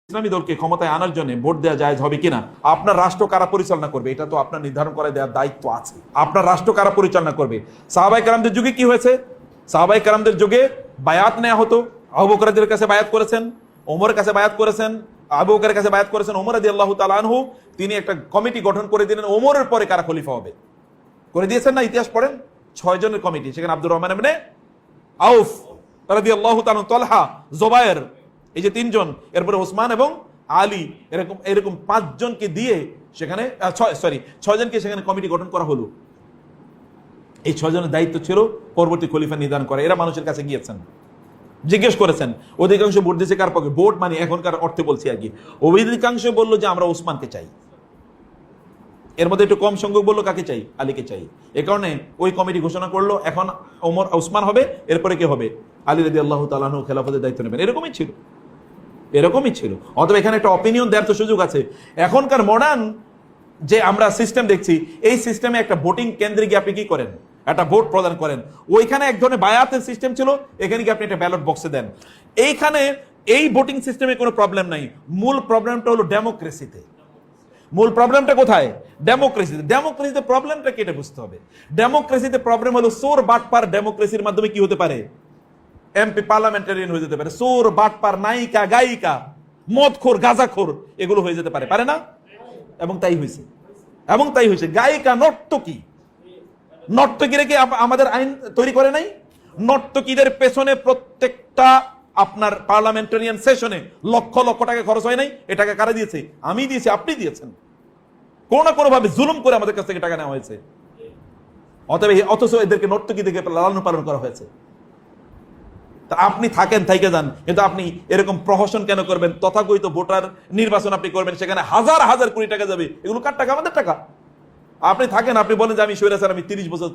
ইসলামী দলকে ক্ষমতায় আনার জন্য ভোট দেওয়া জায়েজ হবে কিনা, আপনার রাষ্ট্র কারা পরিচালনা করবে এটা তো আপনার নির্ধারণ করে দেওয়ার দায়িত্ব আছে। আপনার রাষ্ট্র কারা পরিচালনা করবে? সাহাবায়ে কেরামদের যুগে কি হয়েছে? সাহাবায়ে কেরামদের যুগে বায়াত নেওয়া হতো। আবু বকরের কাছে বায়াত করেছেন, ওমরের কাছে বায়াত করেছেন, আবু বকরের কাছে বায়াত করেছেন ওমর রাদিয়াল্লাহু তাআলা আনহু। তিনি একটা কমিটি গঠন করে দিলেন ওমরের পরে কারা খলিফা হবে, করে দিয়েছেন না? ইতিহাস পড়েন, 6 জনের কমিটি। সেখানে আব্দুর রহমান ইবনে আউফ রাদিয়াল্লাহু তাআলা, তালহা, জুবায়ের, এই যে 3 জন, এরপরে ওসমান এবং আলী, এরকম 5 জনকে দিয়ে সেখানে 6 জনকে সেখানে কমিটি গঠন করা হলো। এই 6 জনের দায়িত্ব ছিল পরবর্তী খলিফা নির্ধারণ করা। এরা মানুষের কাছে গিয়েছেন, জিজ্ঞেস করেছেন, অধিকাংশ ভোট দিয়েছে কার পক্ষে? ভোট মানে এখনকার অর্থে বলছি আর কি। অধিকাংশ বললো যে আমরা ওসমানকে চাই, এর মধ্যে একটু কম সংখ্যক বললো কাকে চাই? আলীকে চাই। এ কারণে ওই কমিটি ঘোষণা করলো এখন ওসমান হবে, এরপরে কে হবে? আলী রাদিয়াল্লাহু তাআলা আনহু খেলাফতের দায়িত্ব নেবেন। এরকমই ছিল। অথবা এখানে একটা অপিনিয়ন দেওয়ার তো সুযোগ আছে। এখনকার মডার্ন যে আমরা সিস্টেম দেখছি, এই সিস্টেমে একটা ভোটিং কেন্দ্রে গিয়ে আপনি কি করেন? একটা ভোট প্রদান করেন। ওইখানে এক ধরনের বায়াতের সিস্টেম ছিল, এখানে কি আপনি একটা ব্যালট বক্সে দেন। এইখানে এই ভোটিং সিস্টেমে কোনো প্রবলেম নাই। মূল প্রবলেমটা হলো ডেমোক্রেসিতে। মূল প্রবলেমটা কোথায়? ডেমোক্রেসিতে। ডেমোক্রেসিতে প্রবলেমটা কেটে বুঝতে হবে। ডেমোক্রেসিতে প্রবলেম হলো চোর বাটপার ডেমোক্রেসির মাধ্যমে কি হতে পারে? এমপি, পার্লামেন্টারিয়ান হয়ে যেতে পারে। চোর বাটপার, নায়িকা, গায়িকা, মদখোর, গাঁজাখোর, এগুলো হয়ে যেতে পারে, পারে না? এবং তাই হয়েছে। গায়িকা, নর্তকীরা কি আমাদের আইন তৈরি করে নাই? নর্তকীদের পেছনে প্রত্যেকটা আপনার পার্লামেন্টারিয়ান সেশনে লক্ষ লক্ষ টাকা খরচ হয় নাই। এ টাকা কারা দিয়েছে? আমি দিয়েছি, আপনি দিয়েছেন। কোনো না কোনো ভাবে জুলুম করে আমাদের কাছ থেকে টাকা নেওয়া হয়েছে। অথচ এদেরকে নর্তকী থেকে লালন পালন করা হয়েছে। তা আপনি থাকেন, থাইকে যান, কিন্তু আপনি এরকম প্রহসন কেন করবেন? তথাকথিত ভোটার নির্বাচন আপনি করবেন, সেখানে হাজার হাজার কোটি টাকা যাবে। এগুলো কার টাকা? আমাদের টাকা। আপনি থাকেন, আপনি বলেন যে আমি স্বৈরাচার, আমি 30 বছর